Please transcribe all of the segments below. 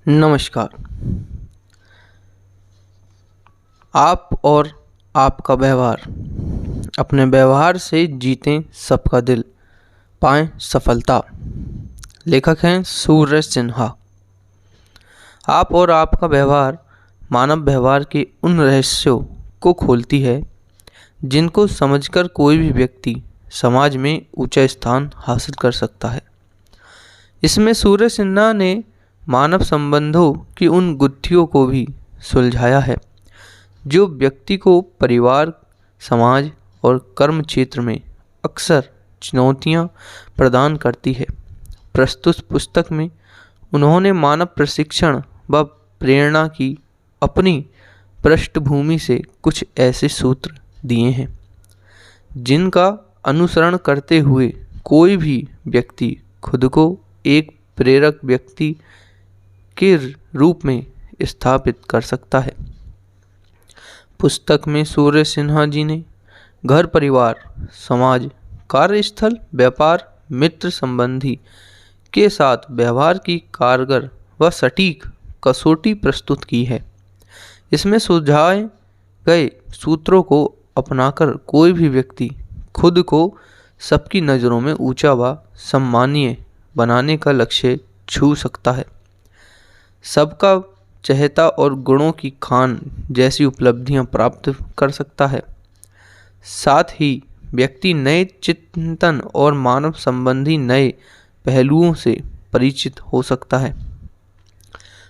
नमस्कार। आप और आपका व्यवहार। अपने व्यवहार से जीतें सबका दिल, पाएं सफलता। लेखक हैं सूर्य सिन्हा। आप और आपका व्यवहार मानव व्यवहार के उन रहस्यों को खोलती है जिनको समझकर कोई भी व्यक्ति समाज में ऊंचा स्थान हासिल कर सकता है। इसमें सूर्य सिन्हा ने मानव संबंधों की उन गुत्थियों को भी सुलझाया है जो व्यक्ति को परिवार, समाज और कर्म क्षेत्र में अक्सर चुनौतियां प्रदान करती है। प्रस्तुत पुस्तक में उन्होंने मानव प्रशिक्षण व प्रेरणा की अपनी पृष्ठभूमि से कुछ ऐसे सूत्र दिए हैं जिनका अनुसरण करते हुए कोई भी व्यक्ति खुद को एक प्रेरक व्यक्ति के रूप में स्थापित कर सकता है। पुस्तक में सूर्य सिन्हा जी ने घर परिवार, समाज, कार्यस्थल, व्यापार, मित्र संबंधी के साथ व्यवहार की कारगर व सटीक कसौटी प्रस्तुत की है। इसमें सुझाए गए सूत्रों को अपनाकर कोई भी व्यक्ति खुद को सबकी नज़रों में ऊंचा व सम्मानीय बनाने का लक्ष्य छू सकता है। सबका चहेता और गुणों की खान जैसी उपलब्धियां प्राप्त कर सकता है। साथ ही व्यक्ति नए चिंतन और मानव संबंधी नए पहलुओं से परिचित हो सकता है।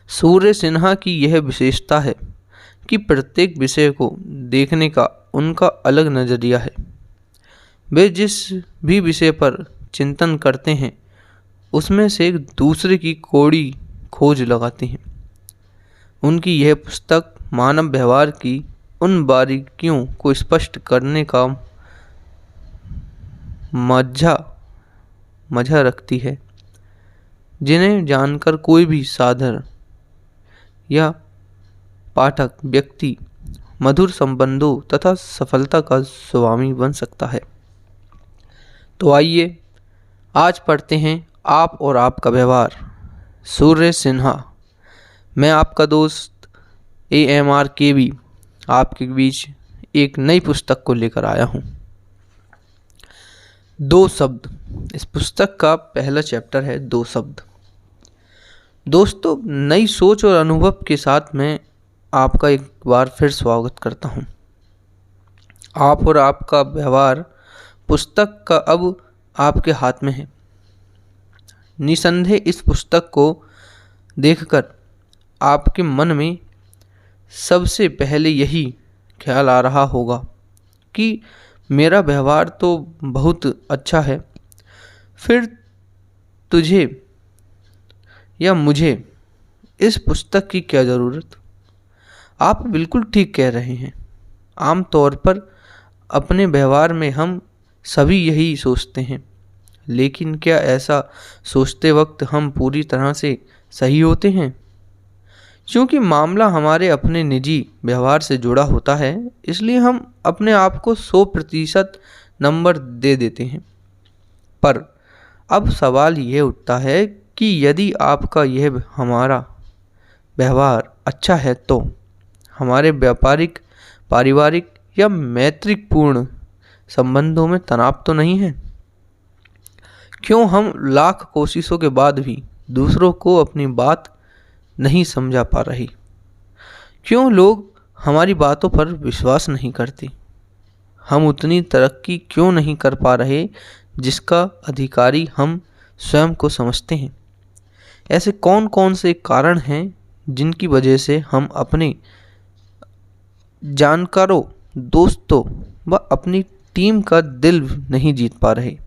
सूर्य सिन्हा की यह विशेषता है कि प्रत्येक विषय को देखने का उनका अलग नज़रिया है। वे जिस भी विषय पर चिंतन करते हैं उसमें से एक दूसरे की कौड़ी खोज लगाते हैं। उनकी यह पुस्तक मानव व्यवहार की उन बारीकियों को स्पष्ट करने का मजा रखती है जिन्हें जानकर कोई भी साधारण या पाठक व्यक्ति मधुर संबंधों तथा सफलता का स्वामी बन सकता है। तो आइए आज पढ़ते हैं आप और आपका व्यवहार, सूर्य सिन्हा। मैं आपका दोस्त AMRKB आपके बीच एक नई पुस्तक को लेकर आया हूँ। 2 शब्द। इस पुस्तक का पहला चैप्टर है 2 शब्द। दोस्तों, नई सोच और अनुभव के साथ मैं आपका एक बार फिर स्वागत करता हूँ। आप और आपका व्यवहार पुस्तक का अब आपके हाथ में है। निसंदेह इस पुस्तक को देखकर आपके मन में सबसे पहले यही ख्याल आ रहा होगा कि मेरा व्यवहार तो बहुत अच्छा है, फिर तुझे या मुझे इस पुस्तक की क्या ज़रूरत। आप बिल्कुल ठीक कह रहे हैं। आमतौर पर अपने व्यवहार में हम सभी यही सोचते हैं, लेकिन क्या ऐसा सोचते वक्त हम पूरी तरह से सही होते हैं? क्योंकि मामला हमारे अपने निजी व्यवहार से जुड़ा होता है, इसलिए हम अपने आप को 100% नंबर दे देते हैं। पर अब सवाल ये उठता है कि यदि आपका यह हमारा व्यवहार अच्छा है तो हमारे व्यापारिक, पारिवारिक या मैत्रीपूर्ण संबंधों में तनाव तो नहीं है? क्यों हम लाख कोशिशों के बाद भी दूसरों को अपनी बात नहीं समझा पा रही? क्यों लोग हमारी बातों पर विश्वास नहीं करते? हम उतनी तरक्की क्यों नहीं कर पा रहे जिसका अधिकारी हम स्वयं को समझते हैं? ऐसे कौन कौन से कारण हैं जिनकी वजह से हम अपने जानकारों, दोस्तों व अपनी टीम का दिल नहीं जीत पा रहे?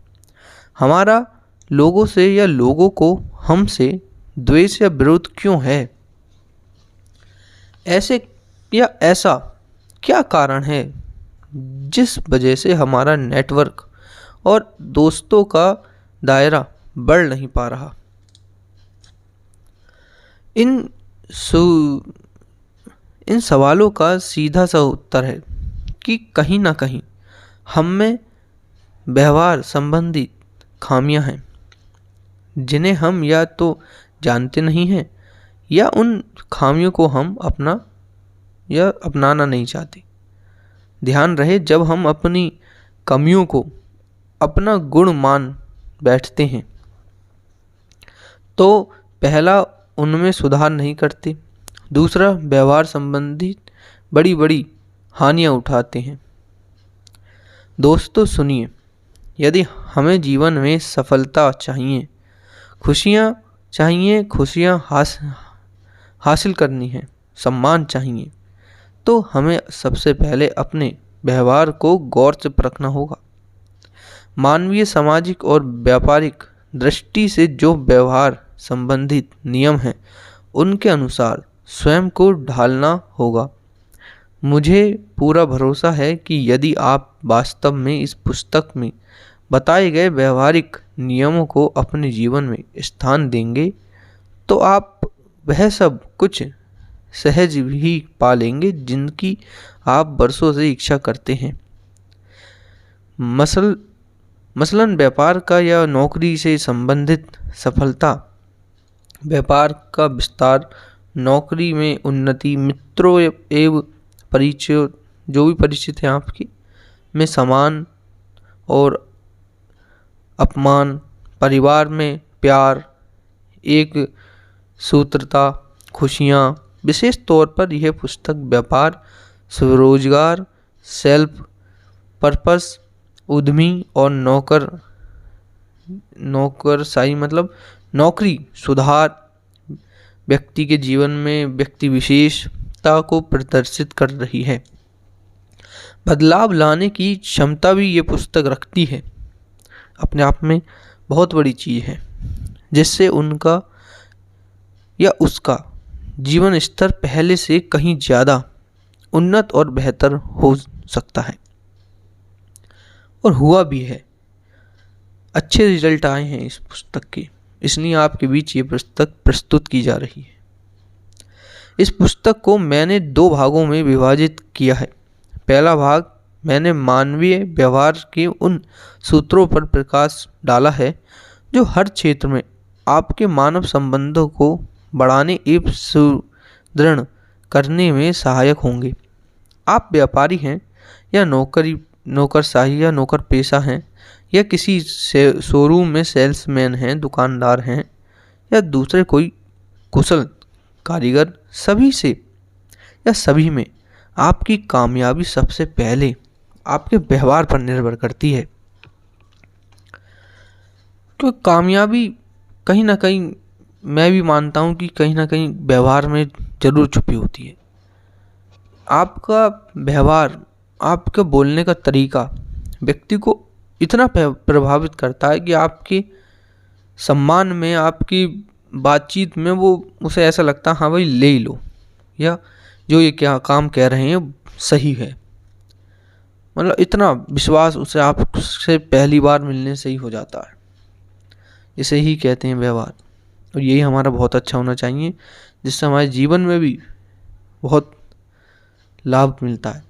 हमारा लोगों से या लोगों को हमसे द्वेष या विरोध क्यों है? ऐसा क्या कारण है जिस वजह से हमारा नेटवर्क और दोस्तों का दायरा बढ़ नहीं पा रहा? इन सवालों का सीधा सा उत्तर है कि कहीं ना कहीं हम में व्यवहार संबंधी खामियां हैं जिन्हें हम या तो जानते नहीं हैं या उन खामियों को हम अपनाना नहीं चाहते। ध्यान रहे, जब हम अपनी कमियों को अपना गुण मान बैठते हैं तो पहला, उनमें सुधार नहीं करते, दूसरा, व्यवहार संबंधी बड़ी बड़ी हानियां उठाते हैं। दोस्तों सुनिए, यदि हमें जीवन में सफलता चाहिए, खुशियाँ हासिल करनी है, सम्मान चाहिए, तो हमें सबसे पहले अपने व्यवहार को गौर से परखना होगा। मानवीय, सामाजिक और व्यापारिक दृष्टि से जो व्यवहार संबंधित नियम हैं, उनके अनुसार स्वयं को ढालना होगा। मुझे पूरा भरोसा है कि यदि आप वास्तव में इस पुस्तक में बताए गए व्यवहारिक नियमों को अपने जीवन में स्थान देंगे तो आप वह सब कुछ सहज ही पा लेंगे जिनकी आप वर्षों से इच्छा करते हैं। मसलन व्यापार का या नौकरी से संबंधित सफलता, व्यापार का विस्तार, नौकरी में उन्नति, मित्रों एवं परिचय जो भी परिचित हैं आपकी में समान और अपमान, परिवार में प्यार, एक सूत्रता, खुशियाँ। विशेष तौर पर यह पुस्तक व्यापार, स्वरोजगार, सेल्फ पर्पस, उद्यमी और नौकरशाही मतलब नौकरी सुधार, व्यक्ति के जीवन में व्यक्ति विशेषता को प्रदर्शित कर रही है। बदलाव लाने की क्षमता भी ये पुस्तक रखती है। अपने आप में बहुत बड़ी चीज़ है, जिससे उनका या उसका जीवन स्तर पहले से कहीं ज़्यादा उन्नत और बेहतर हो सकता है, और हुआ भी है। अच्छे रिजल्ट आए हैं इस पुस्तक के, इसलिए आपके बीच ये पुस्तक प्रस्तुत की जा रही है। इस पुस्तक को मैंने 2 भागों में विभाजित किया है। पहला भाग मैंने मानवीय व्यवहार के उन सूत्रों पर प्रकाश डाला है जो हर क्षेत्र में आपके मानव संबंधों को बढ़ाने एवं सुदृढ़ करने में सहायक होंगे। आप व्यापारी हैं या नौकरशाही या नौकर पेशा हैं, या किसी शोरूम में सेल्समैन हैं, दुकानदार हैं, या दूसरे कोई कुशल कारीगर, सभी में आपकी कामयाबी सबसे पहले आपके व्यवहार पर निर्भर करती है। तो कामयाबी कहीं ना कहीं, मैं भी मानता हूँ कि कहीं ना कहीं व्यवहार में ज़रूर छुपी होती है। आपका व्यवहार, आपके बोलने का तरीका व्यक्ति को इतना प्रभावित करता है कि आपके सम्मान में, आपकी बातचीत में वो उसे ऐसा लगता है हाँ भाई ले ही लो, या जो ये क्या काम कह रहे हैं सही है। मतलब इतना विश्वास उसे आपसे पहली बार मिलने से ही हो जाता है। इसे ही कहते हैं व्यवहार, और यही हमारा बहुत अच्छा होना चाहिए, जिससे हमारे जीवन में भी बहुत लाभ मिलता है।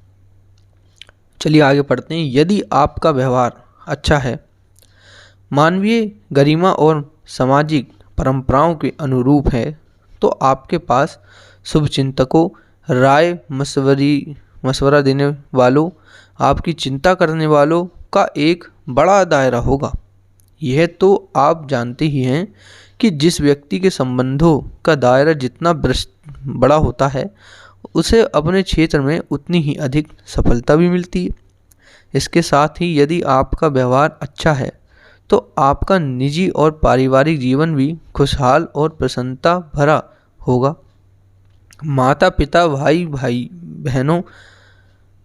चलिए आगे पढ़ते हैं। यदि आपका व्यवहार अच्छा है, मानवीय गरिमा और सामाजिक परंपराओं के अनुरूप है, तो आपके पास शुभचिंतकों, राय मशवरा देने वालों, आपकी चिंता करने वालों का एक बड़ा दायरा होगा। यह तो आप जानते ही हैं कि जिस व्यक्ति के संबंधों का दायरा जितना बड़ा होता है, उसे अपने क्षेत्र में उतनी ही अधिक सफलता भी मिलती है। इसके साथ ही यदि आपका व्यवहार अच्छा है, तो आपका निजी और पारिवारिक जीवन भी खुशहाल और प्रसन्नता भरा होगा। माता पिता, भाई बहनों,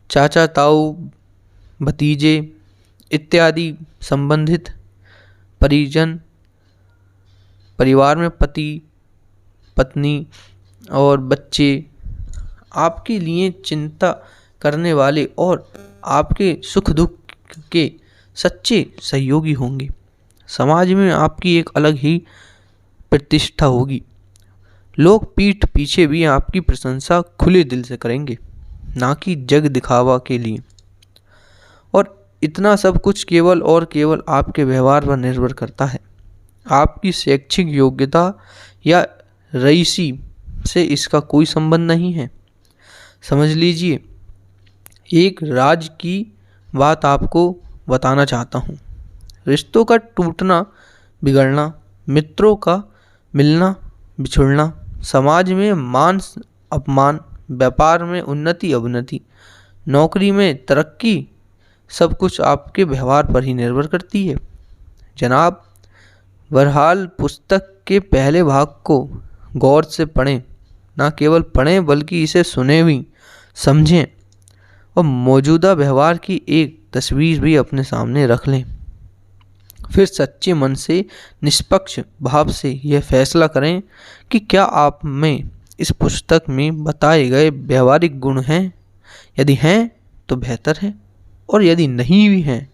चाचा ताऊ, भतीजे इत्यादि संबंधित परिजन, परिवार में पति पत्नी और बच्चे आपके लिए चिंता करने वाले और आपके सुख दुख के सच्चे सहयोगी होंगे। समाज में आपकी एक अलग ही प्रतिष्ठा होगी। लोग पीठ पीछे भी आपकी प्रशंसा खुले दिल से करेंगे, ना कि जग दिखावा के लिए। और इतना सब कुछ केवल और केवल आपके व्यवहार पर निर्भर करता है। आपकी शैक्षिक योग्यता या रईसी से इसका कोई संबंध नहीं है। समझ लीजिए, एक राज की बात आपको बताना चाहता हूँ। रिश्तों का टूटना, बिगड़ना, मित्रों का मिलना, बिछुड़ना, समाज में मान अपमान, व्यापार में उन्नति अवनति, नौकरी में तरक्की, सब कुछ आपके व्यवहार पर ही निर्भर करती है। जनाब, बहरहाल पुस्तक के पहले भाग को गौर से पढ़ें, ना केवल पढ़ें बल्कि इसे सुने भी, समझें और मौजूदा व्यवहार की एक तस्वीर भी अपने सामने रख लें। फिर सच्चे मन से, निष्पक्ष भाव से यह फैसला करें कि क्या आप में इस पुस्तक में बताए गए व्यवहारिक गुण हैं। यदि हैं तो बेहतर है, और यदि नहीं भी हैं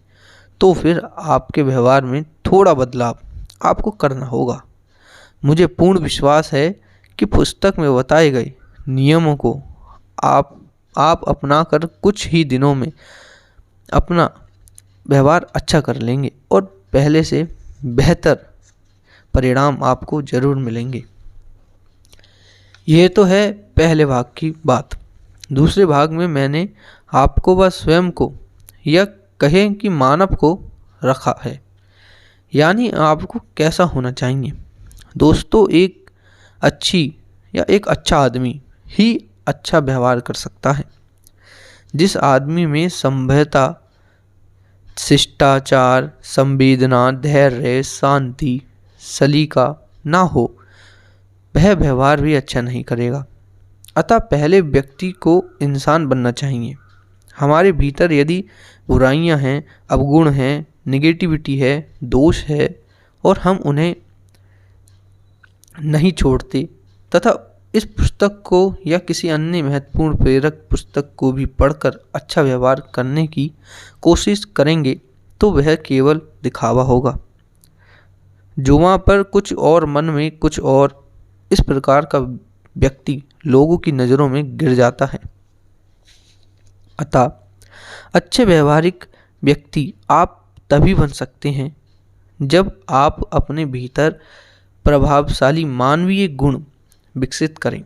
तो फिर आपके व्यवहार में थोड़ा बदलाव आपको करना होगा। मुझे पूर्ण विश्वास है कि पुस्तक में बताए गए नियमों को आप अपना कर कुछ ही दिनों में अपना व्यवहार अच्छा कर लेंगे और पहले से बेहतर परिणाम आपको जरूर मिलेंगे। यह तो है पहले भाग की बात। दूसरे भाग में मैंने आपको व स्वयं को, या कहें कि मानव को रखा है, यानी आपको कैसा होना चाहिए। दोस्तों, एक अच्छा आदमी ही अच्छा व्यवहार कर सकता है। जिस आदमी में सभ्यता, शिष्टाचार, संवेदना, धैर्य, शांति, सलीका ना हो, वह व्यवहार भी अच्छा नहीं करेगा। अतः पहले व्यक्ति को इंसान बनना चाहिए। हमारे भीतर यदि बुराइयां हैं, अवगुण हैं, नेगेटिविटी है, दोष है, और हम उन्हें नहीं छोड़ते तथा इस पुस्तक को या किसी अन्य महत्वपूर्ण प्रेरक पुस्तक को भी पढ़कर अच्छा व्यवहार करने की कोशिश करेंगे, तो वह केवल दिखावा होगा। जुबां पर कुछ और, मन में कुछ और, इस प्रकार का व्यक्ति लोगों की नज़रों में गिर जाता है। अतः अच्छे व्यवहारिक व्यक्ति आप तभी बन सकते हैं जब आप अपने भीतर प्रभावशाली मानवीय गुण विकसित करें।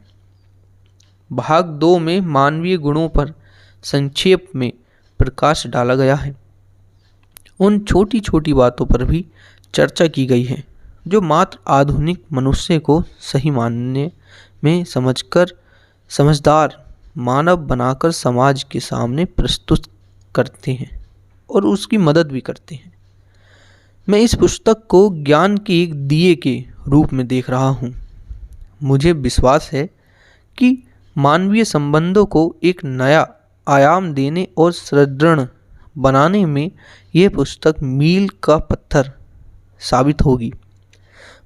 भाग 2 में मानवीय गुणों पर संक्षेप में प्रकाश डाला गया है। उन छोटी छोटी बातों पर भी चर्चा की गई है जो मात्र आधुनिक मनुष्य को सही मानने में समझदार मानव बनाकर समाज के सामने प्रस्तुत करते हैं और उसकी मदद भी करते हैं। मैं इस पुस्तक को ज्ञान के एक दिए के रूप में देख रहा हूँ। मुझे विश्वास है कि मानवीय संबंधों को एक नया आयाम देने और सुदृढ़ बनाने में यह पुस्तक मील का पत्थर साबित होगी।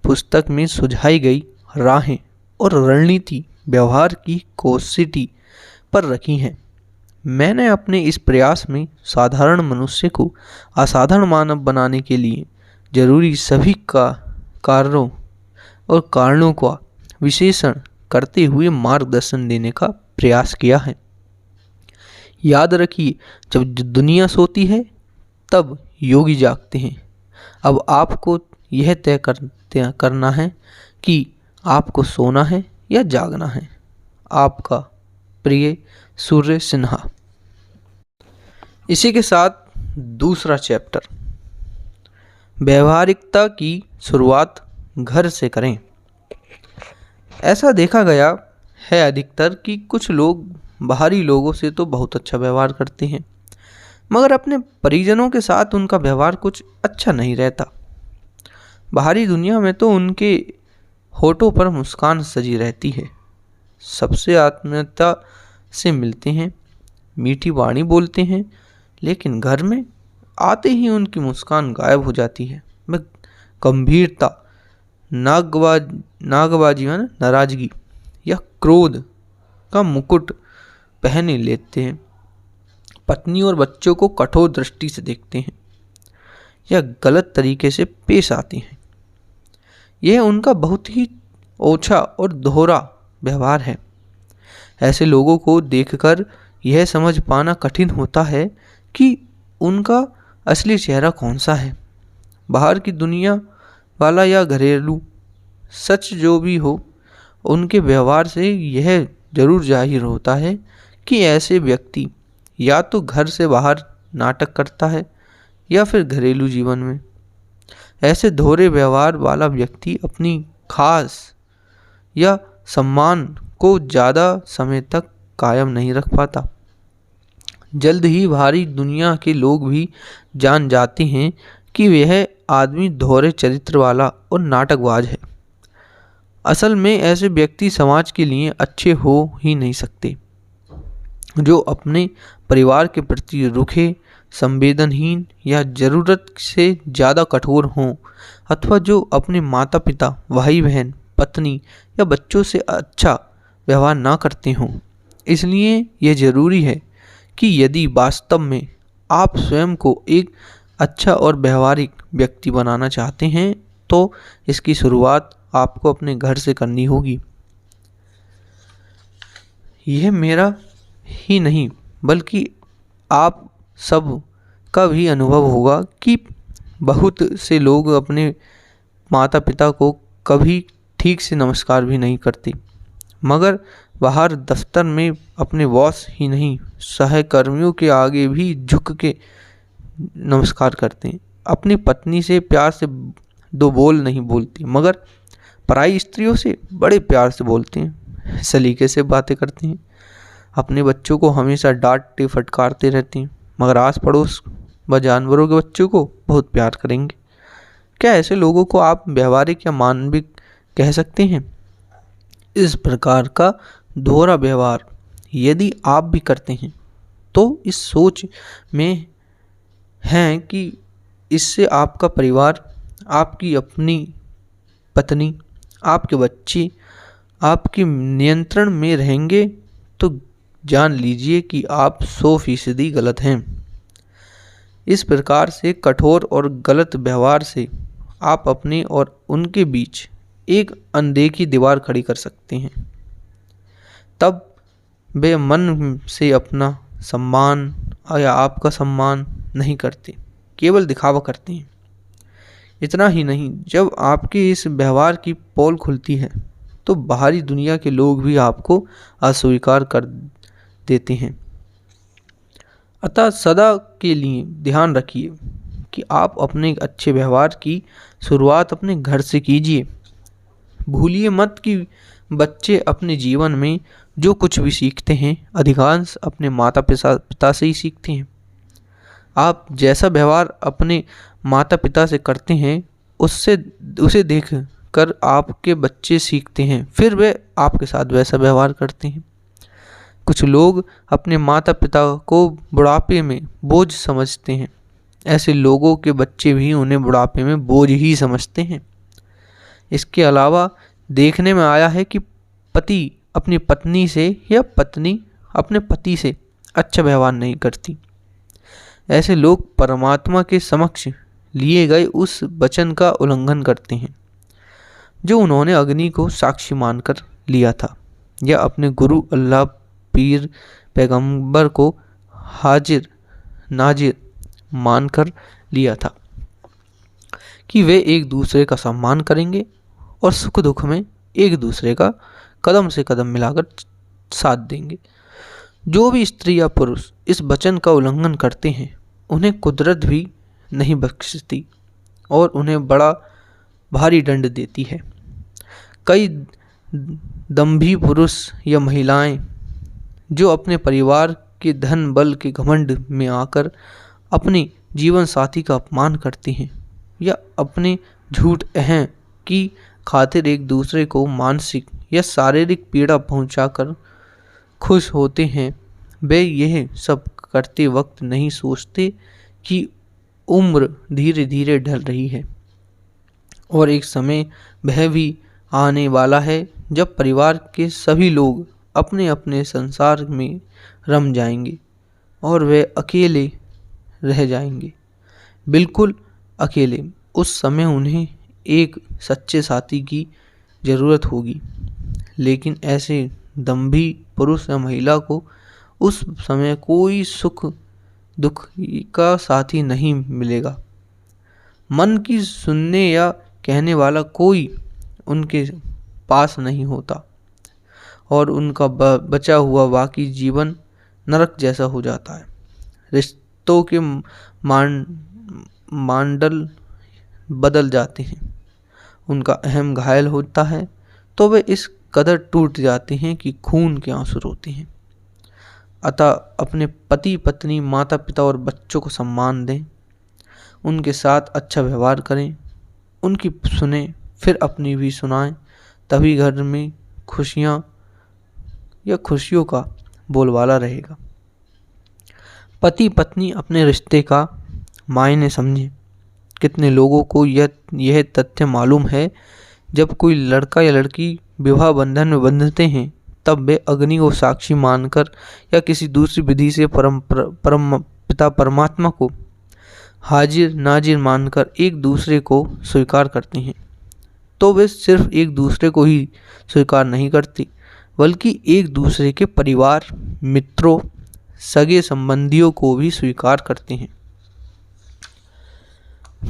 पुस्तक में सुझाई गई राहें और रणनीति व्यवहार की कौशली पर रखी हैं। मैंने अपने इस प्रयास में साधारण मनुष्य को असाधारण मानव बनाने के लिए जरूरी सभी कारणों का विश्लेषण करते हुए मार्गदर्शन देने का प्रयास किया है। याद रखिए, जब दुनिया सोती है तब योगी जागते हैं। अब आपको यह तय करना है कि आपको सोना है या जागना है। आपका प्रिय सूर्य सिन्हा। इसी के साथ दूसरा चैप्टर, व्यवहारिकता की शुरुआत घर से करें। ऐसा देखा गया है अधिकतर कि कुछ लोग बाहरी लोगों से तो बहुत अच्छा व्यवहार करते हैं, मगर अपने परिजनों के साथ उनका व्यवहार कुछ अच्छा नहीं रहता। बाहरी दुनिया में तो उनके होठों पर मुस्कान सजी रहती है, सबसे आत्मीयता से मिलते हैं, मीठी वाणी बोलते हैं, लेकिन घर में आते ही उनकी मुस्कान गायब हो जाती है। मैं गंभीरता, नागबाजी नाराजगी या क्रोध का मुकुट पहने लेते हैं। पत्नी और बच्चों को कठोर दृष्टि से देखते हैं या गलत तरीके से पेश आते हैं। यह उनका बहुत ही ओछा और दोहरा व्यवहार है। ऐसे लोगों को देखकर यह समझ पाना कठिन होता है कि उनका असली चेहरा कौन सा है। बाहर की दुनिया वाला या घरेलू, सच जो भी हो, उनके व्यवहार से यह जरूर जाहिर होता है कि ऐसे व्यक्ति या तो घर से बाहर नाटक करता है या फिर घरेलू जीवन में। ऐसे दोहरे व्यवहार वाला व्यक्ति अपनी खास या सम्मान को ज़्यादा समय तक कायम नहीं रख पाता। जल्द ही बाहरी दुनिया के लोग भी जान जाते हैं कि वह आदमी दोहरे चरित्र वाला और नाटकबाज है। असल में ऐसे व्यक्ति समाज के लिए अच्छे हो ही नहीं सकते। जो अपने परिवार के प्रति रुखे, संवेदनहीन या ज़रूरत से ज़्यादा कठोर हों, अथवा जो अपने माता पिता, भाई बहन, पत्नी या बच्चों से अच्छा व्यवहार ना करते हों। इसलिए यह ज़रूरी है कि यदि वास्तव में आप स्वयं को एक अच्छा और व्यवहारिक व्यक्ति बनाना चाहते हैं तो इसकी शुरुआत आपको अपने घर से करनी होगी। यह मेरा ही नहीं बल्कि आप सब का भी अनुभव होगा कि बहुत से लोग अपने माता पिता को कभी ठीक से नमस्कार भी नहीं करते, मगर बाहर दफ्तर में अपने बॉस ही नहीं सहकर्मियों के आगे भी झुक के नमस्कार करते हैं। अपनी पत्नी से प्यार से दो बोल नहीं बोलती, मगर पराई स्त्रियों से बड़े प्यार से बोलते हैं, सलीके से बातें करते हैं। अपने बच्चों को हमेशा डांटते फटकारते रहते हैं, मगर आस पड़ोस व जानवरों के बच्चों को बहुत प्यार करेंगे। क्या ऐसे लोगों को आप व्यवहारिक या मानविक कह सकते हैं? इस प्रकार का दोहरा व्यवहार यदि आप भी करते हैं तो इस सोच में हैं कि इससे आपका परिवार, आपकी अपनी पत्नी, आपके बच्चे आपके नियंत्रण में रहेंगे, तो जान लीजिए कि आप 100% गलत हैं। इस प्रकार से कठोर और गलत व्यवहार से आप अपने और उनके बीच एक अनदेखी दीवार खड़ी कर सकते हैं। तब वे मन से अपना सम्मान या आपका सम्मान नहीं करते, केवल दिखावा करते हैं। इतना ही नहीं, जब आपके इस व्यवहार की पोल खुलती है तो बाहरी दुनिया के लोग भी आपको अस्वीकार कर देते हैं। अतः सदा के लिए ध्यान रखिए कि आप अपने अच्छे व्यवहार की शुरुआत अपने घर से कीजिए। भूलिए मत कि बच्चे अपने जीवन में जो कुछ भी सीखते हैं अधिकांश अपने माता पिता से ही सीखते हैं। आप जैसा व्यवहार अपने माता पिता से करते हैं उसे देख कर आपके बच्चे सीखते हैं, फिर वे आपके साथ वैसा व्यवहार करते हैं। कुछ लोग अपने माता पिता को बुढ़ापे में बोझ समझते हैं। ऐसे लोगों के बच्चे भी उन्हें बुढ़ापे में बोझ ही समझते हैं। इसके अलावा देखने में आया है कि पति अपनी पत्नी से या पत्नी अपने पति से अच्छा व्यवहार नहीं करती। ऐसे लोग परमात्मा के समक्ष लिए गए उस वचन का उल्लंघन करते हैं जो उन्होंने अग्नि को साक्षी मानकर लिया था, या अपने गुरु अल्लाह, पीर, पैगंबर को हाजिर नाजिर मानकर लिया था कि वे एक दूसरे का सम्मान करेंगे और सुख दुख में एक दूसरे का कदम से कदम मिलाकर साथ देंगे। जो भी स्त्री या पुरुष इस वचन का उल्लंघन करते हैं उन्हें कुदरत भी नहीं बख्शती और उन्हें बड़ा भारी दंड देती है। कई दंभी पुरुष या महिलाएं जो अपने परिवार के धन बल के घमंड में आकर अपने जीवन साथी का अपमान करते हैं या अपने झूठ अहं की खातिर एक दूसरे को मानसिक या शारीरिक पीड़ा पहुंचाकर खुश होते हैं, वे यह सब करते वक्त नहीं सोचते कि उम्र धीरे धीरे ढल रही है और एक समय वह भी आने वाला है जब परिवार के सभी लोग अपने अपने संसार में रम जाएंगे और वे अकेले रह जाएंगे, बिल्कुल अकेले। उस समय उन्हें एक सच्चे साथी की ज़रूरत होगी, लेकिन ऐसे दंभी पुरुष या महिला को उस समय कोई सुख दुख का साथी नहीं मिलेगा। मन की सुनने या कहने वाला कोई उनके पास नहीं होता। और उनका बचा हुआ बाकी जीवन नरक जैसा हो जाता है। रिश्तों के मांडल बदल जाते हैं, उनका अहम घायल होता है तो वे इस कदर टूट जाते हैं कि खून के आंसू रोते हैं। अतः अपने पति पत्नी माता पिता और बच्चों को सम्मान दें, उनके साथ अच्छा व्यवहार करें, उनकी सुने फिर अपनी भी सुनाएं, तभी घर में खुशियों का बोलबाला रहेगा। पति पत्नी अपने रिश्ते का मायने समझें। कितने लोगों को यह तथ्य मालूम है, जब कोई लड़का या लड़की विवाह बंधन में बंधते हैं तब वे अग्नि को साक्षी मानकर या किसी दूसरी विधि से परम पिता परमात्मा को हाजिर नाजिर मानकर एक दूसरे को स्वीकार करते हैं। तो वे सिर्फ एक दूसरे को ही स्वीकार नहीं करते, बल्कि एक दूसरे के परिवार, मित्रों, सगे संबंधियों को भी स्वीकार करते हैं।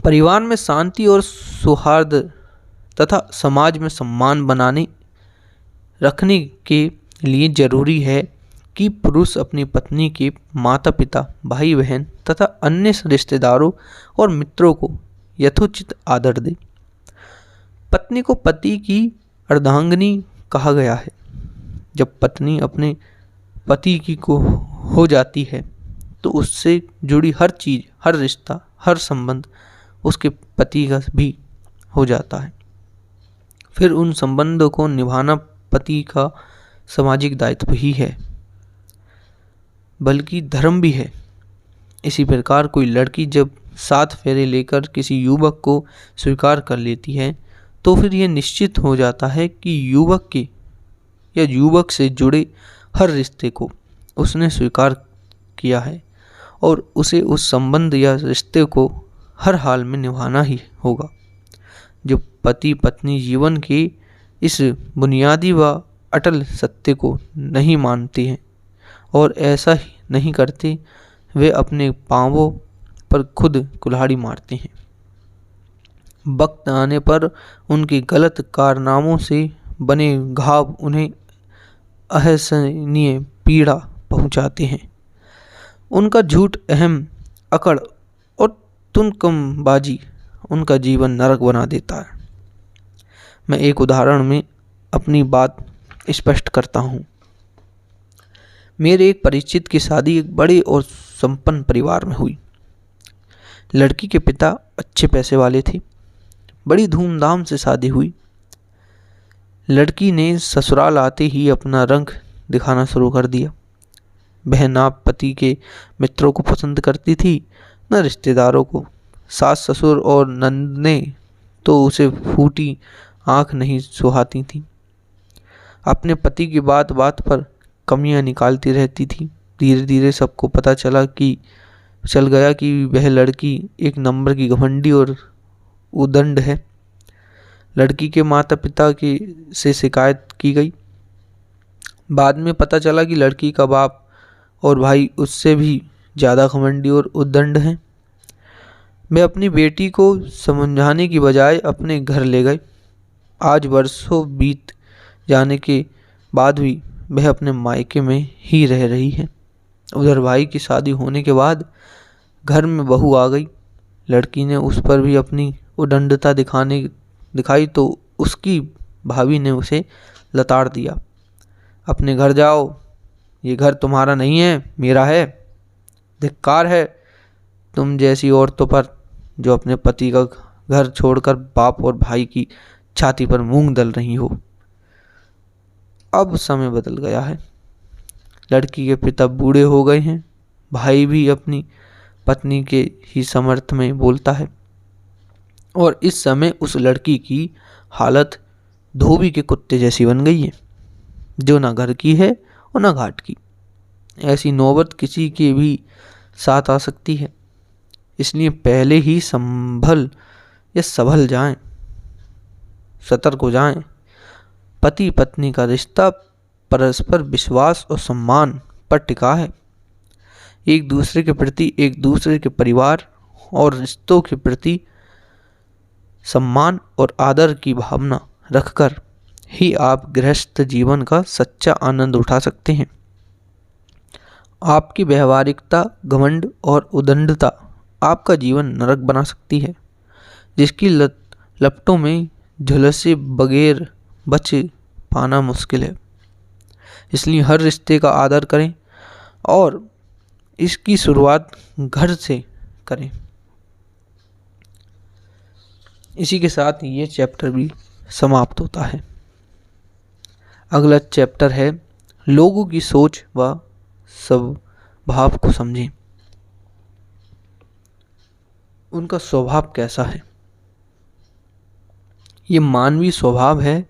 परिवार में शांति और सौहार्द तथा समाज में सम्मान बनाने रखने के लिए जरूरी है कि पुरुष अपनी पत्नी के माता पिता, भाई बहन तथा अन्य रिश्तेदारों और मित्रों को यथोचित आदर दे। पत्नी को पति की अर्धांगिनी कहा गया है। जब पत्नी अपने पति की को हो जाती है तो उससे जुड़ी हर चीज़, हर रिश्ता, हर संबंध उसके पति का भी हो जाता है। फिर उन संबंधों को निभाना पति का सामाजिक दायित्व ही है, बल्कि धर्म भी है। इसी प्रकार कोई लड़की जब 7 फेरे लेकर किसी युवक को स्वीकार कर लेती है तो फिर यह निश्चित हो जाता है कि युवक के या युवक से जुड़े हर रिश्ते को उसने स्वीकार किया है और उसे उस संबंध या रिश्ते को हर हाल में निभाना ही होगा। जो पति पत्नी जीवन के इस बुनियादी व अटल सत्य को नहीं मानते हैं और ऐसा ही नहीं करते, वे अपने पांवों पर खुद कुल्हाड़ी मारते हैं। वक्त आने पर उनके गलत कारनामों से बने घाव उन्हें असहनीय पीड़ा पहुंचाते हैं। उनका झूठ, अहम, अकड़ और तुनकमबाजी उनका जीवन नरक बना देता है। मैं एक उदाहरण में अपनी बात स्पष्ट करता हूँ। मेरे एक परिचित की शादी एक बड़े और संपन्न परिवार में हुई। लड़की के पिता अच्छे पैसे वाले थे। बड़ी धूमधाम से शादी हुई। लड़की ने ससुराल आते ही अपना रंग दिखाना शुरू कर दिया। वह ना पति के मित्रों को पसंद करती थी, न रिश्तेदारों को। सास ससुर और नंदनें तो उसे फूटी आंख नहीं सुहाती थी। अपने पति की बात बात पर कमियां निकालती रहती थी। धीरे धीरे सबको पता चल गया कि वह लड़की एक नंबर की घमंडी और उदंड है। लड़की के माता पिता से शिकायत की गई। बाद में पता चला कि लड़की का बाप और भाई उससे भी ज़्यादा घमंडी और उदंड हैं। मैं अपनी बेटी को समझाने की बजाय अपने घर ले गए। आज वर्षों बीत जाने के बाद भी वह अपने मायके में ही रह रही है। उधर भाई की शादी होने के बाद घर में बहू आ गई। लड़की ने उस पर भी अपनी उदंडता दिखाई तो उसकी भाभी ने उसे लताड़ दिया। अपने घर जाओ, ये घर तुम्हारा नहीं है, मेरा है। धिक्कार है तुम जैसी औरतों पर जो अपने पति का घर छोड़कर बाप और भाई की छाती पर मूंग दल रही हो। अब समय बदल गया है। लड़की के पिता बूढ़े हो गए हैं। भाई भी अपनी पत्नी के ही समर्थ में बोलता है और इस समय उस लड़की की हालत धोबी के कुत्ते जैसी बन गई है, जो ना घर की है और ना घाट की। ऐसी नौबत किसी के भी साथ आ सकती है। इसलिए पहले ही संभल जाएं, सतर्क हो जाएं। पति पत्नी का रिश्ता परस्पर विश्वास और सम्मान पर टिका है। एक दूसरे के प्रति, एक दूसरे के परिवार और रिश्तों के प्रति सम्मान और आदर की भावना रखकर ही आप गृहस्थ जीवन का सच्चा आनंद उठा सकते हैं। आपकी व्यवहारिकता, घमंड और उद्दंडता आपका जीवन नरक बना सकती है, जिसकी लपटों में झुलसे बगैर बच पाना मुश्किल है। इसलिए हर रिश्ते का आदर करें और इसकी शुरुआत घर से करें। इसी के साथ ये चैप्टर भी समाप्त होता है। अगला चैप्टर है लोगों की सोच व स्वभाव को समझें। उनका स्वभाव कैसा है? ये मानवीय स्वभाव है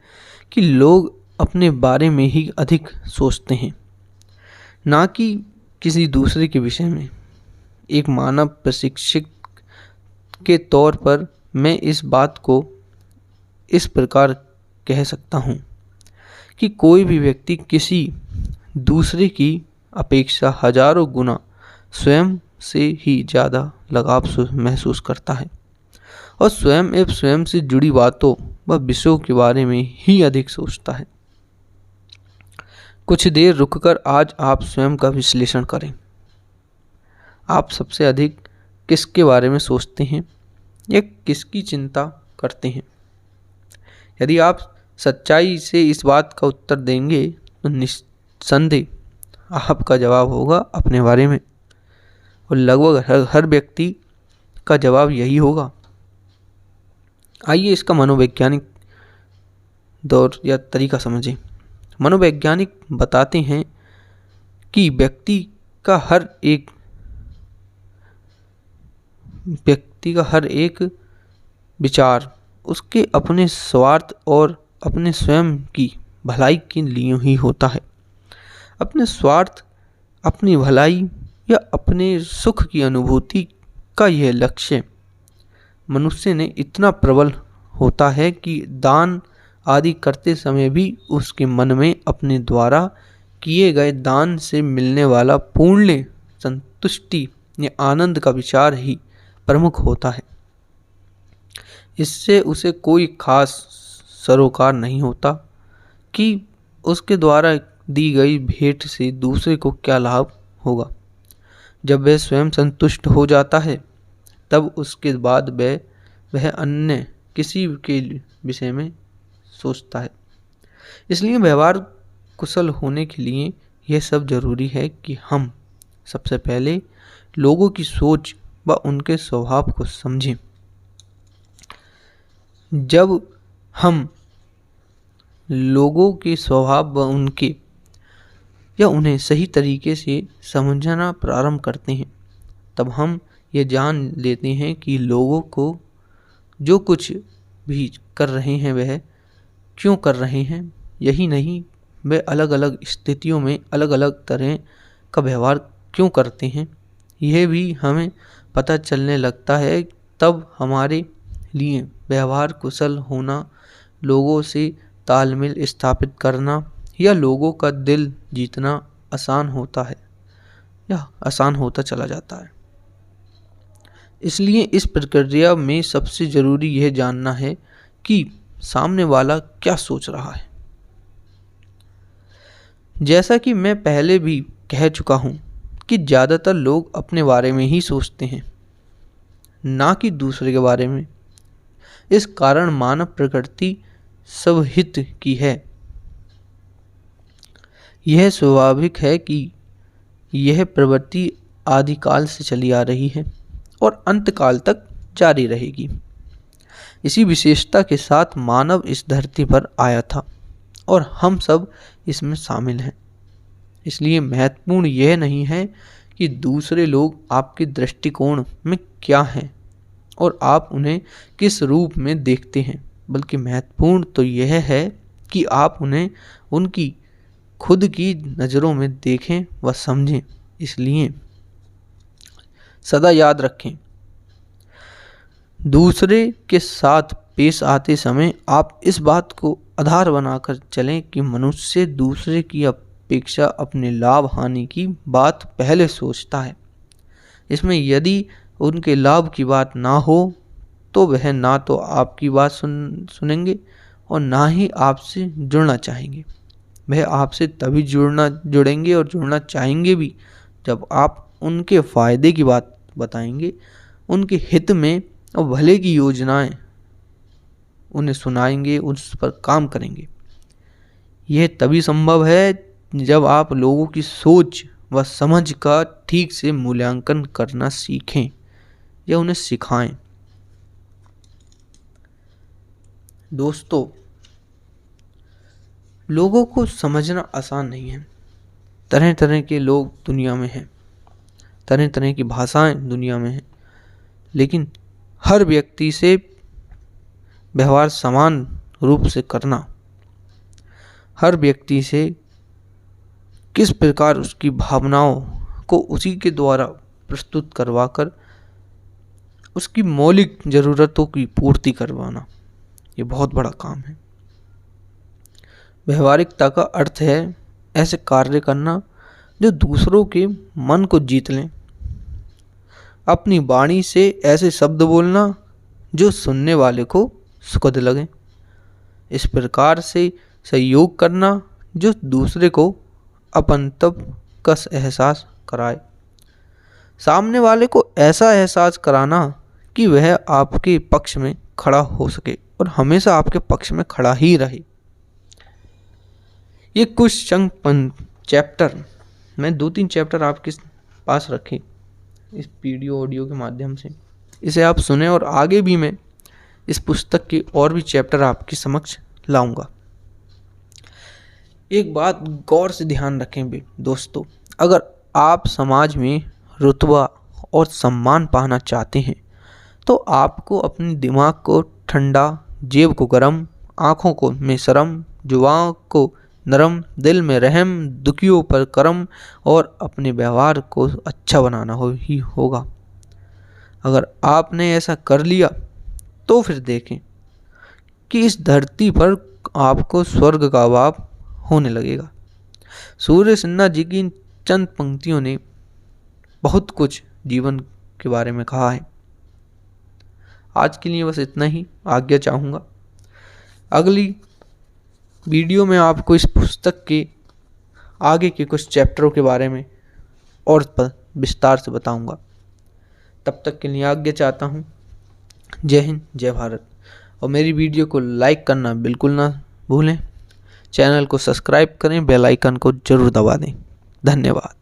कि लोग अपने बारे में ही अधिक सोचते हैं, ना कि किसी दूसरे के विषय में। एक मानव प्रशिक्षक के तौर पर मैं इस बात को इस प्रकार कह सकता हूँ कि कोई भी व्यक्ति किसी दूसरे की अपेक्षा हजारों गुना स्वयं से ही ज़्यादा लगाव महसूस करता है और स्वयं एवं स्वयं से जुड़ी बातों व विषयों के बारे में ही अधिक सोचता है। कुछ देर रुककर आज आप स्वयं का विश्लेषण करें। आप सबसे अधिक किसके बारे में सोचते हैं या किसकी चिंता करते हैं? यदि आप सच्चाई से इस बात का उत्तर देंगे तो निस्संदेह आपका जवाब होगा अपने बारे में, और लगभग हर व्यक्ति का जवाब यही होगा। आइए इसका मनोवैज्ञानिक दौर या तरीका समझें। मनोवैज्ञानिक बताते हैं कि व्यक्ति का हर एक विचार उसके अपने स्वार्थ और अपने स्वयं की भलाई के लिए ही होता है। अपने स्वार्थ, अपनी भलाई या अपने सुख की अनुभूति का यह लक्ष्य मनुष्य ने इतना प्रबल होता है कि दान आदि करते समय भी उसके मन में अपने द्वारा किए गए दान से मिलने वाला पूर्ण संतुष्टि या आनंद का विचार ही प्रमुख होता है। इससे उसे कोई खास सरोकार नहीं होता कि उसके द्वारा दी गई भेंट से दूसरे को क्या लाभ होगा। जब वह स्वयं संतुष्ट हो जाता है तब उसके बाद वह अन्य किसी के विषय में सोचता है। इसलिए व्यवहार कुशल होने के लिए यह सब जरूरी है कि हम सबसे पहले लोगों की सोच व उनके स्वभाव को समझें। जब हम लोगों के स्वभाव व उन्हें सही तरीके से समझना प्रारंभ करते हैं, तब हम ये जान लेते हैं कि लोगों को जो कुछ भी कर रहे हैं वह क्यों कर रहे हैं। यही नहीं, वे अलग अलग स्थितियों में अलग अलग तरह का व्यवहार क्यों करते हैं, यह भी हमें पता चलने लगता है। तब हमारे लिए व्यवहार कुशल होना, लोगों से तालमेल स्थापित करना या लोगों का दिल जीतना आसान होता है या आसान होता चला जाता है। इसलिए इस प्रक्रिया में सबसे ज़रूरी यह जानना है कि सामने वाला क्या सोच रहा है। जैसा कि मैं पहले भी कह चुका हूँ कि ज़्यादातर लोग अपने बारे में ही सोचते हैं, ना कि दूसरे के बारे में। इस कारण मानव प्रकृति स्वहित की है। यह स्वाभाविक है कि यह प्रवृत्ति आदिकाल से चली आ रही है और अंतकाल तक जारी रहेगी। इसी विशेषता के साथ मानव इस धरती पर आया था और हम सब इसमें शामिल हैं। इसलिए महत्वपूर्ण यह नहीं है कि दूसरे लोग आपके दृष्टिकोण में क्या हैं और आप उन्हें किस रूप में देखते हैं, बल्कि महत्वपूर्ण तो यह है कि आप उन्हें उनकी खुद की नज़रों में देखें व समझें। इसलिए सदा याद रखें, दूसरे के साथ पेश आते समय आप इस बात को आधार बनाकर चलें कि मनुष्य दूसरे की अपेक्षा अपने लाभ हानि की बात पहले सोचता है। इसमें यदि उनके लाभ की बात ना हो तो वह ना तो आपकी बात सुनेंगे और ना ही आपसे जुड़ना चाहेंगे। वह आपसे तभी जुड़ेंगे और जुड़ना चाहेंगे भी जब आप उनके फ़ायदे की बात बताएंगे, उनके हित में और भले की योजनाएं उन्हें सुनाएंगे, उस पर काम करेंगे। यह तभी संभव है जब आप लोगों की सोच व समझ का ठीक से मूल्यांकन करना सीखें या उन्हें सिखाएं। दोस्तों, लोगों को समझना आसान नहीं है। तरह तरह के लोग दुनिया में हैं, तरह तरह की भाषाएं दुनिया में हैं, लेकिन हर व्यक्ति से व्यवहार समान रूप से करना, हर व्यक्ति से किस प्रकार उसकी भावनाओं को उसी के द्वारा प्रस्तुत करवाकर उसकी मौलिक ज़रूरतों की पूर्ति करवाना, ये बहुत बड़ा काम है। व्यवहारिकता का अर्थ है ऐसे कार्य करना जो दूसरों के मन को जीत लें, अपनी वाणी से ऐसे शब्द बोलना जो सुनने वाले को सुखद लगे, इस प्रकार से सहयोग करना जो दूसरे को अपनत्व का एहसास कराए, सामने वाले को ऐसा एहसास कराना कि वह आपके पक्ष में खड़ा हो सके और हमेशा आपके पक्ष में खड़ा ही रहे। ये कुछ चंद चैप्टर, मैं 2-3 चैप्टर आपके पास रखे इस वीडियो ऑडियो के माध्यम से, इसे आप सुने और आगे भी मैं इस पुस्तक के और भी चैप्टर आपके समक्ष लाऊंगा। एक बात गौर से ध्यान रखें भी दोस्तों, अगर आप समाज में रुतबा और सम्मान पाना चाहते हैं तो आपको अपने दिमाग को ठंडा, जेब को गरम, आँखों को में शर्म, जुबान को नरम, दिल में रहम, दुखियों पर करम और अपने व्यवहार को अच्छा बनाना ही होगा। अगर आपने ऐसा कर लिया तो फिर देखें कि इस धरती पर आपको स्वर्ग का भाव होने लगेगा। सूर्य सिन्हा जी की इन चंद पंक्तियों ने बहुत कुछ जीवन के बारे में कहा है। आज के लिए बस इतना ही, आज्ञा चाहूँगा। अगली वीडियो में आपको इस पुस्तक के आगे के कुछ चैप्टरों के बारे में और विस्तार से बताऊंगा। तब तक के लिए आज्ञा चाहता हूँ। जय हिंद, जय भारत। और मेरी वीडियो को लाइक करना बिल्कुल ना भूलें। चैनल को सब्सक्राइब करें, बेल आइकन को जरूर दबा दें। धन्यवाद।